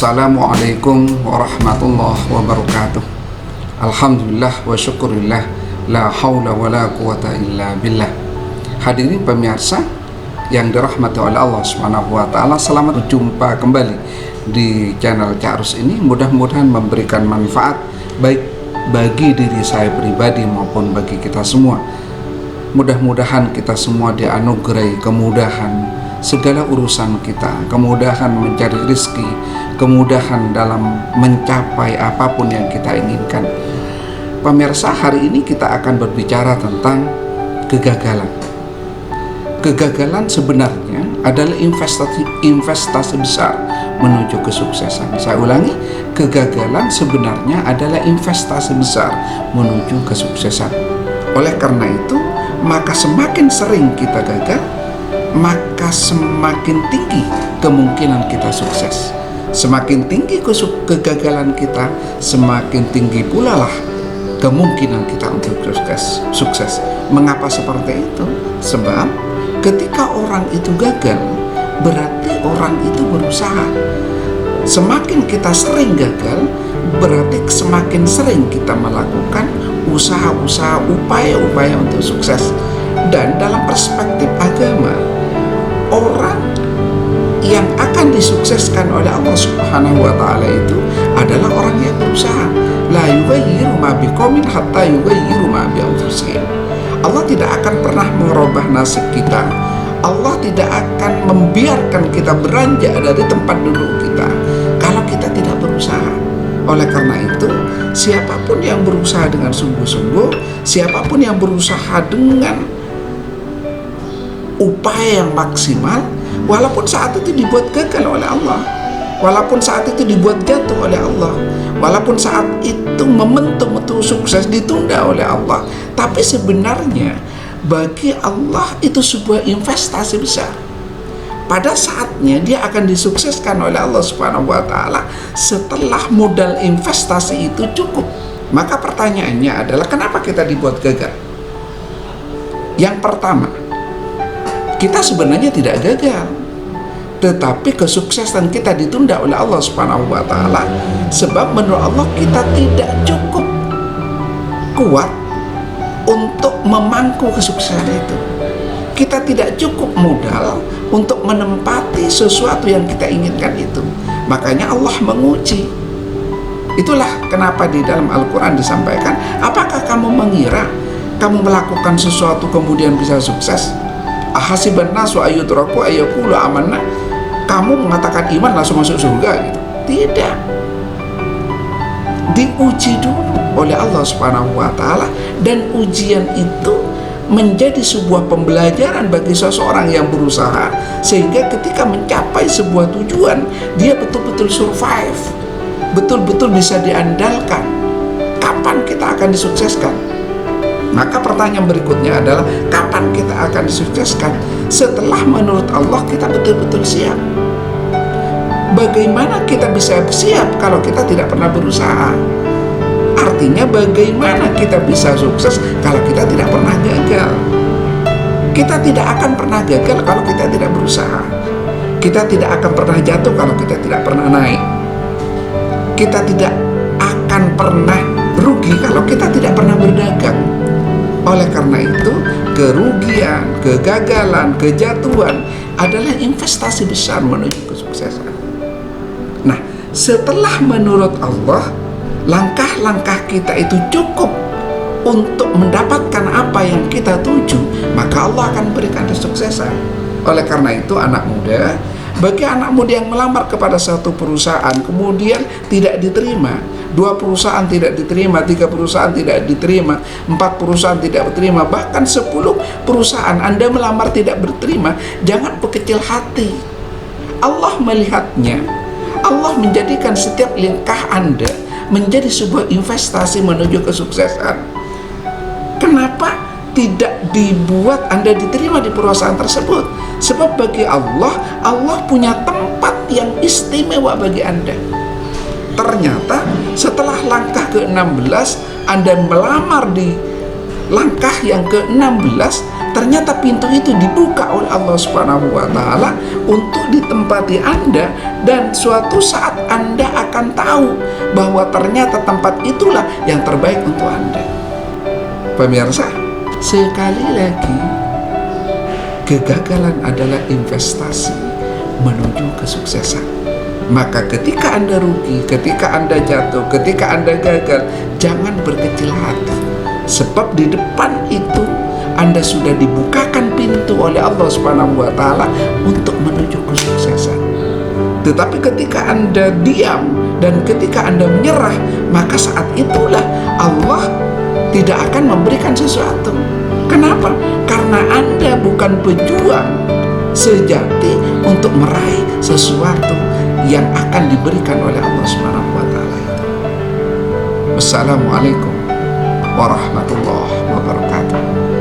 Assalamualaikum warahmatullahi wabarakatuh. Alhamdulillah wa syukurillah, la haula wa la quwata illa billah. Hadirin pemirsa yang dirahmati oleh Allah Subhanahu wa taala, selamat berjumpa kembali di channel Cak Rus ini. Mudah-mudahan memberikan manfaat baik bagi diri saya pribadi maupun bagi kita semua. Mudah-mudahan kita semua dianugerahi kemudahan segala urusan kita, kemudahan mencari rezeki, kemudahan dalam mencapai apapun yang kita inginkan. Pemirsa, hari ini kita akan berbicara tentang kegagalan. Kegagalan sebenarnya adalah investasi besar menuju kesuksesan. Saya ulangi, kegagalan sebenarnya adalah investasi besar menuju kesuksesan. Oleh karena itu, maka semakin sering kita gagal, maka semakin tinggi kemungkinan kita sukses. Semakin tinggi kegagalan kita, semakin tinggi pula lah kemungkinan kita untuk sukses. Mengapa seperti itu? Sebab ketika orang itu gagal, berarti orang itu berusaha. Semakin kita sering gagal, berarti semakin sering kita melakukan usaha-usaha, upaya-upaya untuk sukses. Dan dalam perspektif agama, orang yang akan disukseskan oleh Allah Subhanahu wa taala itu adalah orang yang berusaha. La yughayyiru ma biqaumin hatta yughayyiru ma bi anfusihim. Allah tidak akan pernah merubah nasib kita. Allah tidak akan membiarkan kita beranjak dari tempat duduk kita kalau kita tidak berusaha. Oleh karena itu, siapapun yang berusaha dengan sungguh-sungguh, siapapun yang berusaha dengan upaya yang maksimal, walaupun saat itu dibuat gagal oleh Allah, walaupun saat itu dibuat jatuh oleh Allah, walaupun saat itu momentum untuk sukses ditunda oleh Allah, tapi sebenarnya bagi Allah itu sebuah investasi besar. Pada saatnya dia akan disukseskan oleh Allah Subhanahu wa taala setelah modal investasi itu cukup. Maka pertanyaannya adalah, kenapa kita dibuat gagal? Yang pertama, kita sebenarnya tidak gagal, tetapi kesuksesan kita ditunda oleh Allah Subhanahu wa taala sebab menurut Allah kita tidak cukup kuat untuk memangku kesuksesan itu. Kita tidak cukup modal untuk menempati sesuatu yang kita inginkan itu. Makanya Allah menguji. Itulah kenapa di dalam Al-Quran disampaikan, apakah kamu mengira kamu melakukan sesuatu kemudian bisa sukses? Ahasiban nasu ayyutraku ayyaqulu amanna. Kamu mengatakan iman langsung masuk surga gitu? Tidak. Diuji dulu oleh Allah Subhanahu wa taala, dan ujian itu menjadi sebuah pembelajaran bagi seseorang yang berusaha, sehingga ketika mencapai sebuah tujuan dia betul-betul survive, betul-betul bisa diandalkan. Kapan kita akan disukseskan? Maka pertanyaan berikutnya adalah, kapan kita akan disukseskan? Setelah menurut Allah kita betul-betul siap. Bagaimana kita bisa siap kalau kita tidak pernah berusaha? Artinya bagaimana kita bisa sukses kalau kita tidak pernah gagal? Kita tidak akan pernah gagal kalau kita tidak berusaha. Kita tidak akan pernah jatuh kalau kita tidak pernah naik. Kita tidak akan pernah rugi kalau kita tidak pernah berdagang. Oleh karena itu, kerugian, kegagalan, kejatuhan adalah investasi besar menuju kesuksesan. Nah, setelah menurut Allah langkah-langkah kita itu cukup untuk mendapatkan apa yang kita tuju, maka Allah akan berikan kesuksesan. Oleh karena itu, anak muda, bagi anak muda yang melamar kepada satu perusahaan kemudian tidak diterima, 2 perusahaan tidak diterima, 3 perusahaan tidak diterima, 4 perusahaan tidak diterima, bahkan 10 perusahaan Anda melamar tidak diterima, jangan berkecil hati. Allah melihatnya. Allah menjadikan setiap langkah Anda menjadi sebuah investasi menuju kesuksesan. Kenapa tidak dibuat Anda diterima di perusahaan tersebut? Sebab bagi Allah, Allah punya tempat yang istimewa bagi Anda. Ternyata setelah langkah ke-16 Anda melamar di langkah yang ke-16, ternyata pintu itu dibuka oleh Allah Subhanahu wa Ta'ala untuk ditempati Anda, dan suatu saat Anda akan tahu bahwa ternyata tempat itulah yang terbaik untuk Anda. Pemirsa, sekali lagi, kegagalan adalah investasi menuju kesuksesan. Maka ketika Anda rugi, ketika Anda jatuh, ketika Anda gagal, jangan berkecil hati. Sebab di depan itu Anda sudah dibukakan pintu oleh Allah Subhanahu wa Ta'ala untuk menuju kesuksesan. Tetapi ketika Anda diam dan ketika Anda menyerah, maka saat itulah Allah tidak akan memberikan sesuatu. Kenapa? Karena Anda bukan pejuang sejati untuk meraih sesuatu yang akan diberikan oleh Allah Subhanahu wa Ta'ala itu. Wassalamualaikum warahmatullahi wabarakatuh.